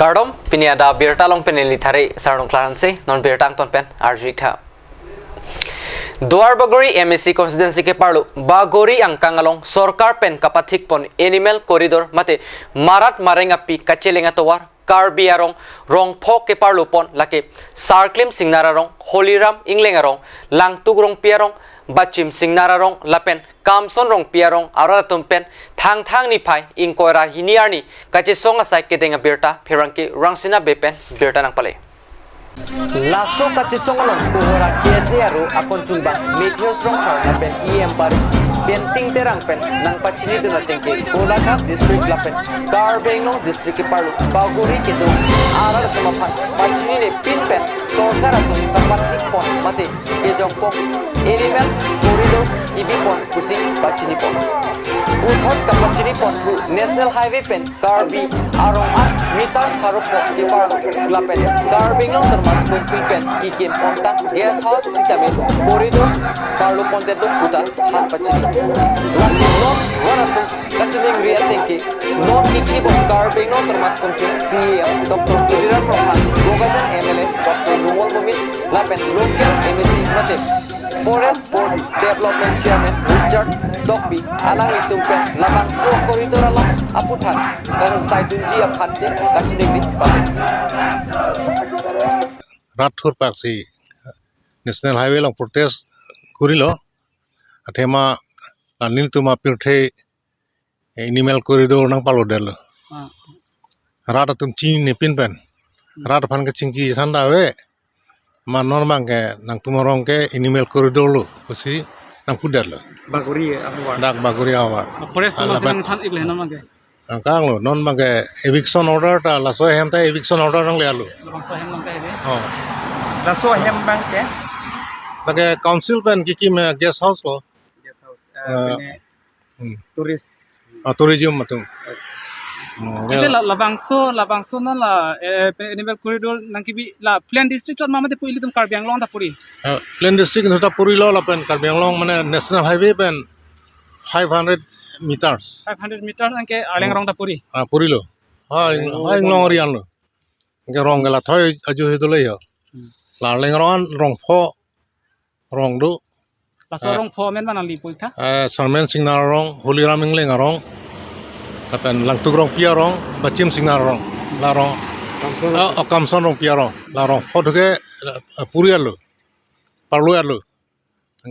Kardom piniada birta long peneli thare sarong klaranse non birtang ton pen arjikha Duar Bagori MSC constituency ke parlu Bagori ang kangalong sorkar pen kapathik pon animal corridor mate marat marengapi kachelenga towar karbiarong rong phok ke parlu pon lake sarklim singnararong holiram inglengarong langtugrong piarong bachim singnararong lapen kamson rong piarong aratum pen thang ni phai inkoira hiniarni kache songa sai kedenga birta pherangke rangsina bepen birta nang pale Laso kachisongalong kuhora kiese aru akon chunba Meteos rong thar na pen EM par penting terang pen nang pachini duna tengke Golaghat district lapen Karbenglo district ke parlu Bagori ke do arar kemaphan pachini ne pin pen sorkar atum kapathik pon mate ke jongpok animal corridors ibi pon kusi pachini pon Buthot kapachini pon thu national highway pen Karbi arong at mitar tharupo ke parlu lapen Karbenglo mas konsul pen ikem kontak guest house sitame corridors parlo ponte do puta han pachini lasi non waratum kachuning real thinki non ikibo carbing non mas konsul CM Dr. Kudiran Rohan Gogajan MLA Dr. Numol Mumit lapen local MSc mate Forest Board Development Chairman Richard Dokbi alang itumpen lamang so corridor alang aputhan kang saitunji aphan se kachuning ri pa Rathur Paksi National Highway long protest kurilo athema anil tuma pirthe animal corridor nang palodel rat tum chin ne pin pen rat phan ke chingki sanda we ma normang ke nang tumarong ke animal corridor lo kusi nang pudel Bagori awar dak baguri awa forest to masang than igle na mage kang lo non mange eviction order ta la so hem ta eviction order nang le alu bangsa hem nang tahe oh raso hem bang ke take council pen ki me guest house lo guest house tourist tourism matung ite labangso na la animal corridor nang kibi la plan district ma mate poili tum Karbi Anglong ta puri Plain district nuta puri lo la pen Karbi Anglong mane national highway pen 500 meters 500 meters anke alengrong ta puri puri lo ha inglong rian lo ke rong la thoi aju he dole yo la lengrong rong pho rong du la sorong pho men manang li pui tha sarmen singna rong holiram ingleng rong la pen langtuk rong pia rong bachim singna rong la rong kamson rong pia rong la rong pho ke puri lo parlu lo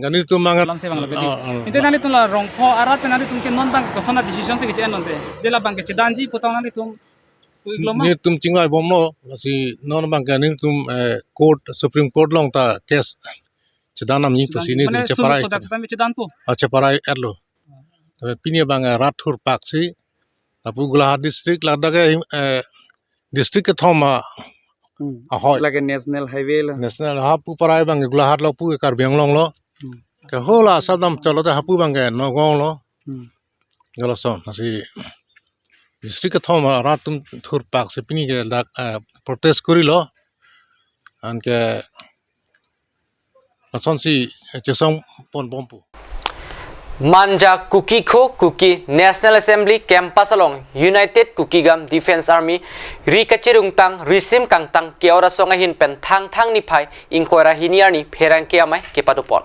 ngani tu mangat lam se bang la beli ite nali tum la rong pho arat pe nali tum ke non bang ko sona decision se ke chen non de jela bang ke chidanji putang nali tum igloma ni tum chingai bom lo si non bang ka ni tum court supreme court long ta case chidanam ni pusi ni tum cheparai so dat tam chidan pu cheparai erlo tabe pinia bang rathur paksi apu Golaghat district la daga district ke thoma ahoy like national highway la national hapu parai bang Golaghat lo pu Karbi Anglong lo ke hola sadam chalo ta hapu bang no gong lo golason asi district ke thoma ratum thur paksi pini ke protest kurilo anke asonsi chesong pon bompu Manja Kuki Kho Kuki National Assembly Campus along United Kukigam Defense Army Rikachirung tang Risim kang tang kiaura songa hin pen thang ni phai inkoira hiniarni pherang ke amai ke padupon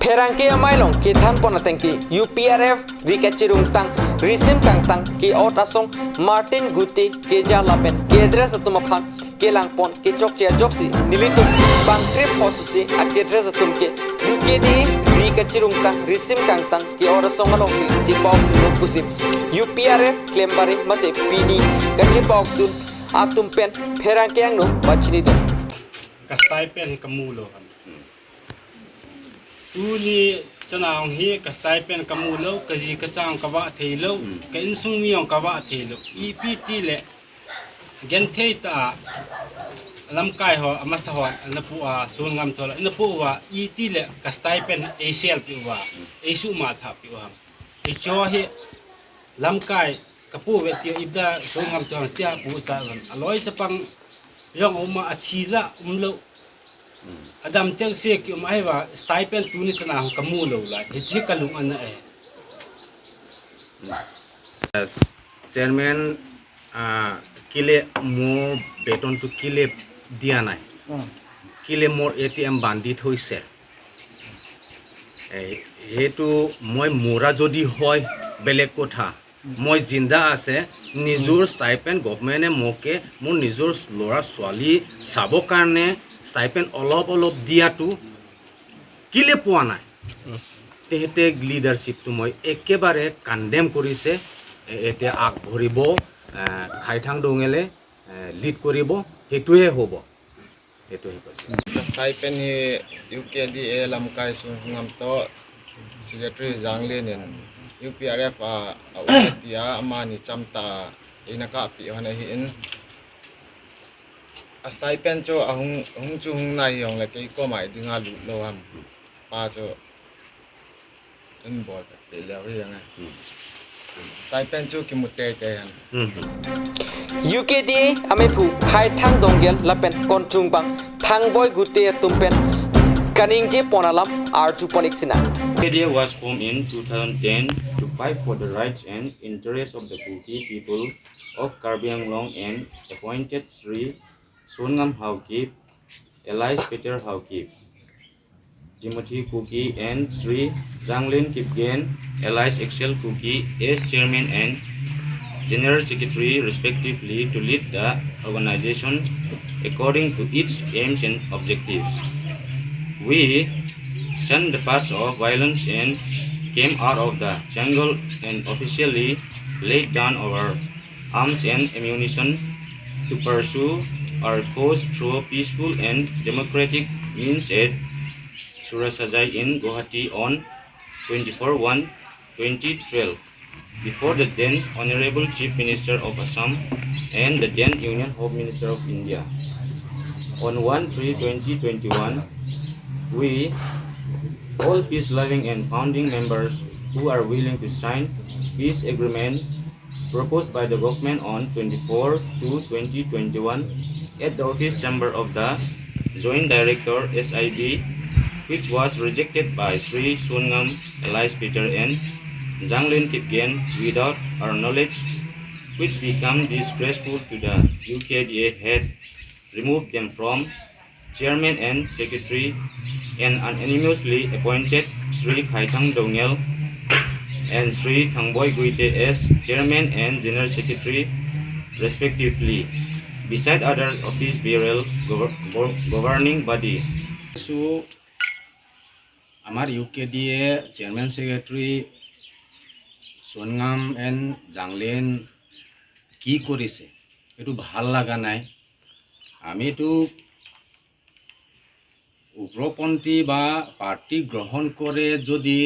pherang ke amai long ke than pon atengki UPRF Rikachirung tang Risim kang tang ke ot asong Martin Guti ke jalapen ke address atum khan ke langpon ke chokchia joksi nilitum bangkrip hosusi address atum ke UKD Rikachirung tang Risim kang tang ke ora songalong si chipok dun pusi UPRF klembari mate pini kachipok dun atum pen pherang ke angno bachini dun kastai pen kamulo kan uli chanang hi kastai pen kamulo kaji kachang kawa theilo ka insung miong kawa theilo EPT le genthei ta lamkai ho amasa ho napu a sun ngam thola napu wa ET le kastai pen ACL pi wa asu ma tha pi wa e cho hi lamkai kapu we ti ibda sun ngam thola tia pu sa lam aloi chapang yong uma athila umlo Adam chang se ki mai wa stipend tu ni sana kamu lo la he chi kalung an Chairman কেলে মোৰ বেতনটো কেলে দিয়া নাই কেলে মোৰ ATM বান্ধি থৈছে সেইটো মই মৰা যদি হয় বেলেগ কথা মই জিন্দা আছে নিজৰ ষ্টাইপেণ্ড গভৰ্ণমেণ্টে মোকে মোৰ নিজৰ ল'ৰা ছোৱালী চাবৰ কাৰণে ষ্টাইপেণ্ড অলপ দিয়াটো কেলে পোৱা নাই তেহেঁতে লিডাৰশ্বিপটো মই একেবাৰে কণ্ডেম কৰিছে এতিয়া আগবাঢ়িব খাইথাং দঙেলে লিড কৰিব সেইটোহে হ'ব সেইটোহে কৈছে stipend hi UKDA lamkai su ngam to secretary Zanglin UPRF utia amani chamta inaka pi hona hi in stipend cho ahung chu hung nai yong la kai ko mai dinga lu lo ham pa cho in bol pe le hi yang stipend chu kimute te han UKDA amepu khai thang donggel lapen konchung bang thang boy gute tumpen kaning je ponalam r2.x sina UKDA was formed in 2010 to fight for the rights and interests of the Kuki people of Karbi Anglong and appointed Sri Songam Haukip, Elias Peter Haukip, Timothy Kuki and Sri Zanglin Kipgen, Elias Excel Kuki as chairman and general secretary respectively to lead the organization according to its aims and objectives. We shunned the paths of violence and came out of the jungle and officially laid down our arms and ammunition to pursue our cause through peaceful and democratic means at Surasajai in Guwahati on 24/1/2012 before the then Honorable Chief Minister of Assam and the then Union Home Minister of India. On 1/3/2021, we, all peace-loving and founding members who are willing to sign peace agreement proposed by the government on 24/2/2021 at the office chamber of the Joint Director SIB, which was rejected by Sri Songam, Elias Peter and Zanglin Kipgen without our knowledge, which became disgraceful to the UKDA had removed them from chairman and secretary and unanimously appointed Sri Khaithang Dongel and Sri Thangboy Guite as chairman and general secretary respectively, beside other office bearer governing body. So, আমাৰ UKDA chairman secretary Songam and Zanglin কি কৰিছে এইটো ভাল লগা নাই আমিতো উগ্ৰপন্থী বা পাৰ্টি গ্ৰহণ কৰে যদি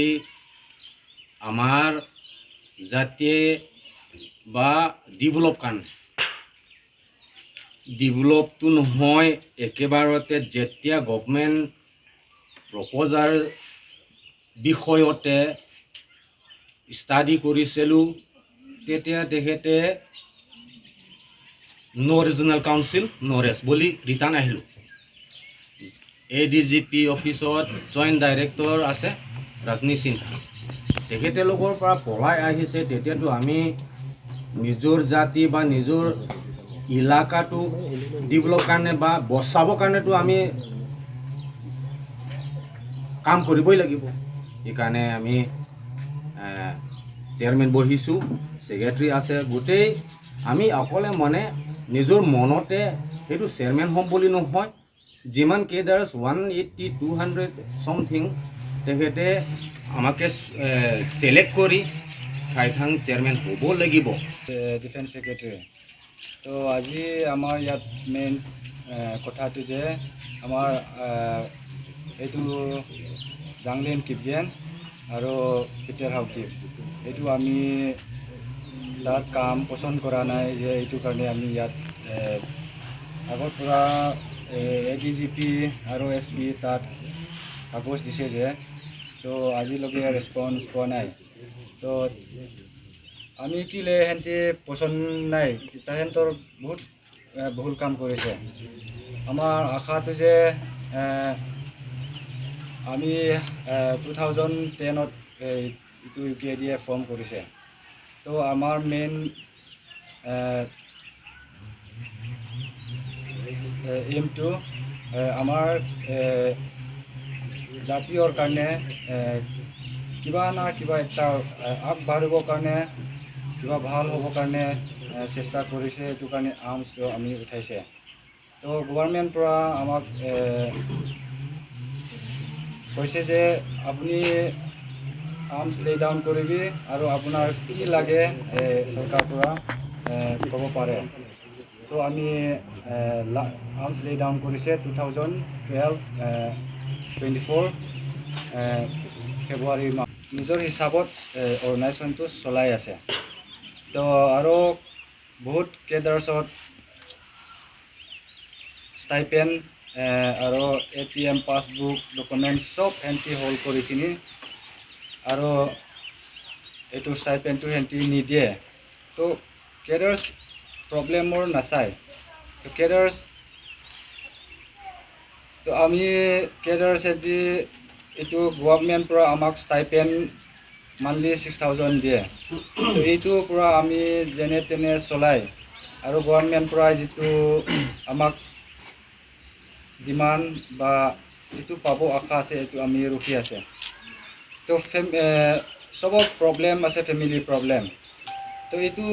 আমাৰ জাতীয় বা ডেভেলপটো নহয় একেবাৰতে যেতিয়া গভৰ্ণমেণ্ট প্ৰপ'জাল বিষয়তে ষ্টাডি কৰিছিলোঁ তেতিয়া তেখেতে নো ৰিজনেল কাউন্সিল নৰেছ বুলি ৰিটাৰ্ণ আহিলোঁ ADGP অফিচত জইণ্ট ডাইৰেক্টৰ আছে ৰাজনী সিনহা তেখেতলোকৰ পৰা পলাই আহিছে তেতিয়াতো আমি নিজৰ জাতি বা নিজৰ ইলাকাটো ডেভেলপ কাৰণে বা বচাবৰ কাৰণেতো আমি কাম কৰিবই লাগিব এইকাৰণে আমি চেয়াৰমেন বহিছোঁ সেক্ৰেটাৰী আছে গোটেই আমি অকলে মানে নিজৰ মনতে সেইটো চেয়াৰমেন হ'ম বুলি নহয় যিমান কেইডাৰ্ছ 180 200 something তেখেতে আমাকে সিলেক্ট কৰি খাইথাং চেয়াৰমেন হ'ব লাগিব ডিফেন্স সেক্ৰেটাৰী তো আজি আমাৰ ইয়াত মেইন কথাটো যে আমাৰ এইটো জাংলিন কিপগেন আৰু পিটাৰ হাউকিপ এইটো আমি তাত কাম পচন্দ কৰা নাই যে এইটো কাৰণে আমি ইয়াত আগৰ পৰা ADGP আৰু SP তাত কাগজ দিছে যে তো আজিলৈকে ৰেছপন্স পোৱা নাই তো আমি কিলে হেঁতে পচন্দ নাই তাহেঁতৰ বহুত ভুল কাম কৰিছে আমাৰ আশাটো যে আমি 2010ত এইটো UKDA ফৰ্ম কৰিছে তো আমাৰ মেইন এইমটো আমাৰ জাতীয়ৰ কাৰণে কিবা না কিবা এটা আগবাঢ়িবৰ কাৰণে কিবা ভাল হ'বৰ কাৰণে চেষ্টা কৰিছে সেইটো কাৰণে আৰ্মছটো আমি উঠাইছে তো গভৰ্ণমেণ্টৰ পৰা আমাক কৈছে যে আপুনি আৰ্মছ লে ডাউন কৰিবি আৰু আপোনাৰ কি লাগে চৰকাৰৰ পৰা ক'ব পাৰে তো আমি আৰ্মছ লে ডাউন কৰিছে 2024 ফেব্ৰুৱাৰী মাহ নিজৰ হিচাপত অৰ্গেনাইজেশ্যনটো চলাই আছে তো আৰু বহুত কেডাৰ্ছত ষ্টাইপেণ্ড আৰু ATM পাছবুক ডকুমেণ্টছ চব এণ্ট্ৰি হ'ল কৰি কিনি আৰু এইটো ষ্টাইপেণ্ডটো এণ্ট্ৰি নিদিয়ে তো কেডাৰ্ছ প্ৰব্লেমৰ নাচায় তো কেডাৰ্ছ তো আমি কেডাৰ্ছেদি এইটো গভৰ্ণমেণ্টৰ পৰা আমাক ষ্টাইপেণ্ড মান্থলি 6,000 দিয়ে তো এইটোৰ পৰা আমি যেনে তেনে চলাই আৰু গভৰ্ণমেণ্টৰ পৰা যিটো আমাক ডিমাণ্ড বা যিটো পাব আশা আছে এইটো আমি ৰখি আছে তো চবৰ প্ৰব্লেম আছে ফেমিলি প্ৰব্লেম তো এইটো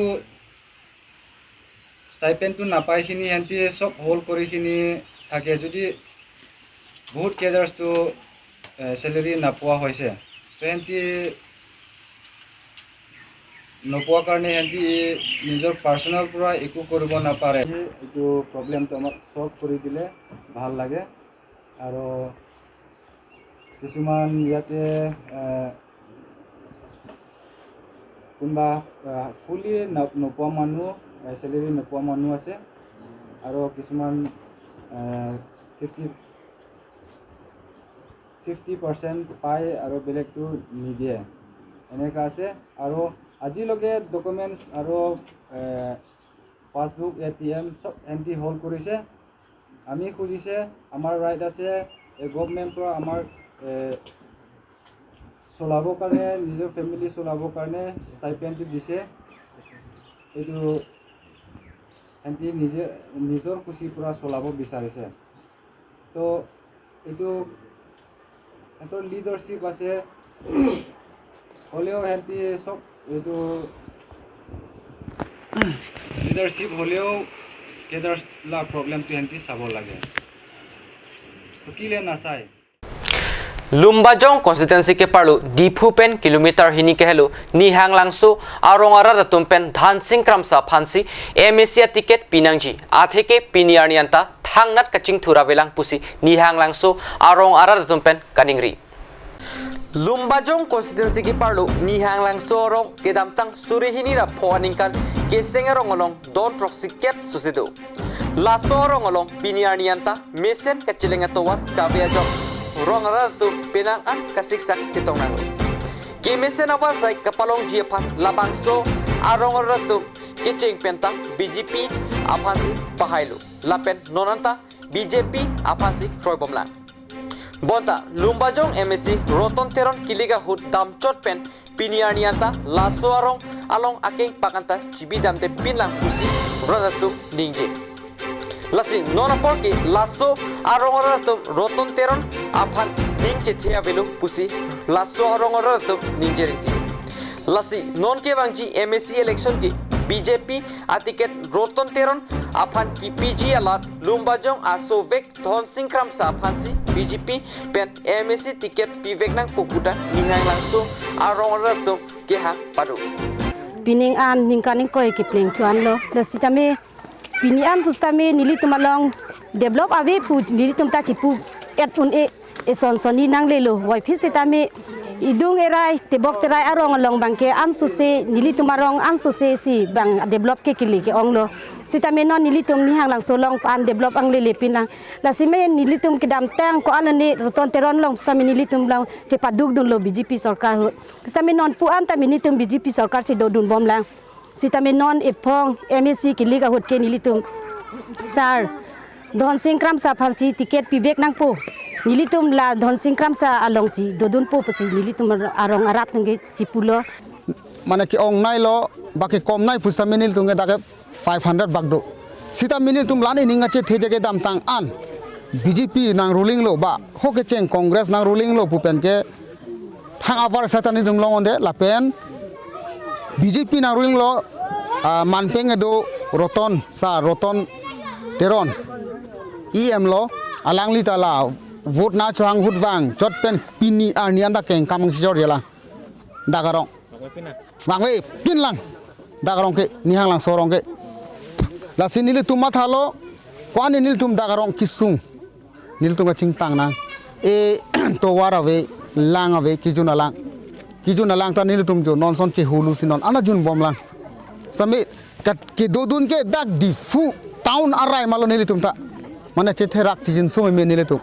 ষ্টাইপেণ্ডটো নাপায়খিনি সিহঁতি চব হোল্ড কৰিখিনি থাকে যদি বহুত কেডাৰ্ছটো চেলেৰি নাপোৱা হৈছে তো সিহঁতি নোপোৱাৰ কাৰণে সিহঁতি নিজৰ পাৰ্চনেল পৰা একো কৰিব নাপাৰে এইটো প্ৰব্লেমটো আমাক ছল্ভ কৰি দিলে ভাল লাগে আৰু কিছুমান ইয়াতে কোনোবা ফুলি নোপোৱা মানুহ চেলেৰি নোপোৱা মানুহ আছে আৰু কিছুমান 50% পায় আৰু বেলেগটো নিদিয়ে এনেকুৱা আছে আৰু আজিলৈকে ডকুমেণ্টছ আৰু পাছবুক ATM চব এণ্ট্ৰি হোল্ড কৰিছে আমি খুজিছে আমাৰ ৰাইট আছে গভৰ্ণমেণ্টৰ পৰা আমাৰ চলাবৰ কাৰণে নিজৰ ফেমিলি চলাবৰ কাৰণে ষ্টাইপেণ্ডটো দিছে এইটো এণ্ট্ৰি নিজৰ খুচিৰ পৰা চলাব বিচাৰিছে তো এইটো সিহঁতৰ লিডাৰশ্বিপ আছে হ'লেও সিহঁতি চব এইটো লিডাৰশ্বিপ হ'লেও কেডাৰ্ছলা প্ৰব্লেমটো সিহঁতি চাব লাগে তো কিলে নাচায় Lumbajong constituency ke parlu dipupen kilometer hini ke helu nihang langsu arongara ratumpen dhan singkram sa phansi MSC ticket pinangji atheke piniarnianta thangnat kaching thura belang pusi nihang langsu arongara ratumpen kaningri Lumbajong constituency ke parlu nihang langsu arong kedamtang surihini ra phoaningkan kesengerong olong don troxiket susidu laso arong olong piniarnianta mesen kachilenga towat kabeajong rongara tu penang an kasiksak citong nang kimesen apa sai kapalong jiapan labangso arongara tu kicing pentang BJP apansi pahailu lapen nonanta BJP apansi roibomlang bonta Lumbajong MSC roton teron kiliga hut damchot pen piniarnianta laso arong along akeng pakanta chibidam te pinlang pusi rodatu ningje Lasing nona porki lasso arongaratum roton teron aphan ningche thea belu pusi lasso arongaratum ningjeriti lasi non ke bangji MSC election ki BJP atiket roton teron aphan ki PG alat Lumbajong asovek thon singkram sa aphansi BJP pen MSC ticket pivek nang pukuta ningang langso arongaratum ke ha padu pining an ningkaning koi ki pling chuan lo lasitame pinian pustame nili tumalong develop ave food nili tumta chipu et un e son soni nang lelo wai phisitame idung erai tebok terai arong along bangke ansuse nili tumarong ansuse si bang develop ke kili ke onglo sitame non nili tum ni hang lang solong pan develop ang lele pinang lasime nili tum kedam tang ko anani roton teron long sami nili tum lang cepaduk dun lo BJP sarkar sami non puan ta nili tum BJP sarkar si dodun bom lang sitame non epong MSC kiliga hot ke nilitum sar don singkram sa phansi ticket pivek nang po nilitum la don singkram sa along si dodun po pasi nilitum arong arat nge chipulo মানে কি অং নাই ল বাকি কম নাই পুস্তা মিনিল তুঙ্গে তাকে 500 বাগদো sita mini tum lani ninga che theje ke dam tang an BJP nang ruling lo ba hoke cheng Congress nang ruling lo pupen ke thang apar satani tum long onde la pen BJP nang ruling lo manpeng edo roton teron EM lo alang li ta la vote na chuang hut wang chot pen pini arnian da keng kamang si jor jela dagarong wang we pin lang dagarong ke nihang lang sorong ke la sinili tum mathalo kwan nil tum dagarong kisung nil tum ching tang na e to wara we lang ave kijuna lang ta nil tum jo non son che hulu sinon ana jun bom lang sami kat ke dodun ke dak di fu town arai malo nil tum ta mana che therak tijin so me nil tum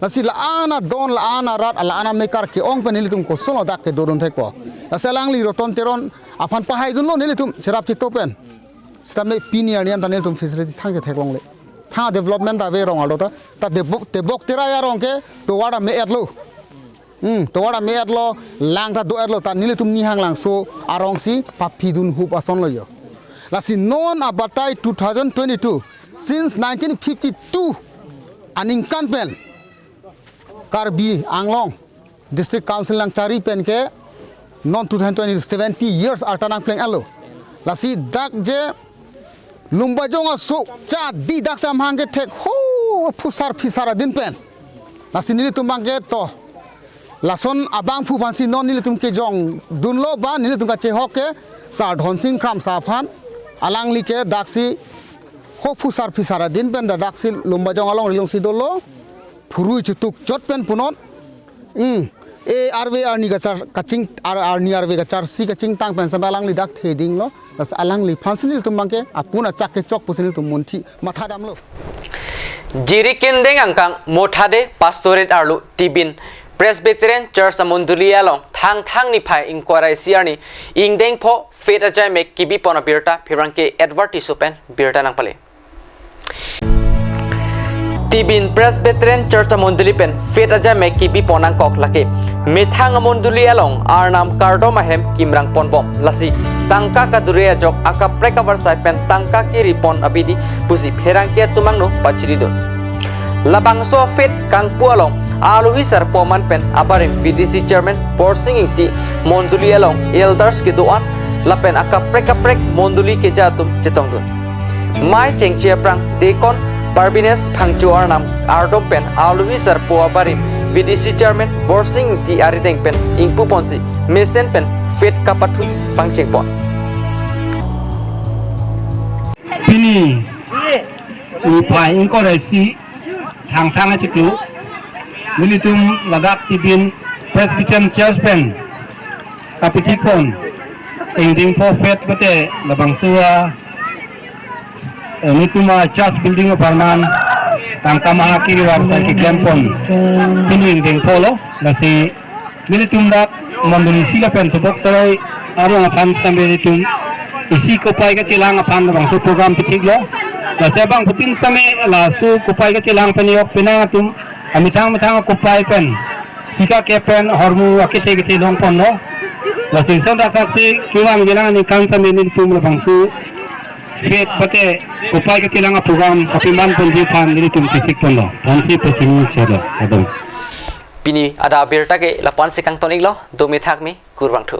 nasi la ana don la ana rat la ana mekar ke ong penili tum ko sono dak ke dorun thek po asalang li roton teron afan pahai dun lo nili tum serap chi topen stame pinier nian tanil tum facility thang je thek long le tha development da ve rong alo ta te bok tera ya rong ke to wada me etlo to wada me etlo lang ta do etlo ta nili tum ni hang lang so arong si papidun hup ason lo yo la si non abatai 2022 since 1952 aning kanpen Karbi Anglong District Council lang cari pen ke non 2020 70 years artanang pleng alo lasi dak je lumba jonga so cha di dak sam hangke tek ho pusar pisara din pen lasi nili tumbang ke to lason abang phu pansi non nili tum ke jong dunlo ba nili tum ka che hoke sa dhon sing kram sa phan alang li ke daksi ho pusar pisara din pen da daksi lumba jong along rilong si dolo Purui cutuk jot pen punon, arve arni gachar kacing arni arve gachar si kacing tang pen sampai alang li dak theding lo, las alang li pansinil tumbangke apuna cak ke cok pusinil tumunti matha dam lo. Jiri kendeng angkang mothade pastorate arlu tibin Presbyterian Church Amundulia long thang ni phai inquiry siarni ingdeng pho fet ajai mek kibi pona birta phirangke Edward Tisupen birta nang pale. Tibin Presbyterian Church Amunduli pen fet aja me kibi ponang kok laki methang Amunduli along arnam kardo mahem kimrang ponbom lasi tangka kaduria jok aka prekavar sai pen tangka kiri pon abidi pusi pherang ke tumang no pachiri do labang so fet kang pualong aluhi sar poman pen abarim VDC chairman borsing ti Monduli along elders ke doan lapen aka prek Monduli ke jatum chetong dun mai chengchia prang dekon Barbines Pangchu Arnam Ardom Pen Alui Sarpo Barim VDC Chairman Borsing Ti Arideng Pen Ingpu Ponsi Mesen Pen Fet Kapatu Pangcheng Pon Pini Upai Ingko Resi Thang Achiklu Militum Ladak Tibin Presbyterian Church Pen Kapitikon Ingding Po Fet Bate Labang Suwa Nituma Church Building of Arman Tangka Mahakiri Warsa Ki Kempon Pini Ingding Polo Nasi Militum Dak Manduni Sila Pen Tubok Terai Arong Afan Sambilitum Isi Kupai Kacilang Afan Bang Su Program Pitiglo Nasi Abang Putin Same Lasu Kupai Kacilang Peniok Pinangatum Amitang Kupai Pen Sika Kepen Hormu Akise Giti Long Pono Nasi Sanda Kaksi Kiwang Gilang Nikan Sambilitum Bang Su Fet Pate Kupai Kacilang Program Kapiman Pundi Fan Militum Sisik Pono Ponsi Pecini Chelo Adong Pini ada birta ke lapan sekang tonik lo 2 methak mi kurwang thu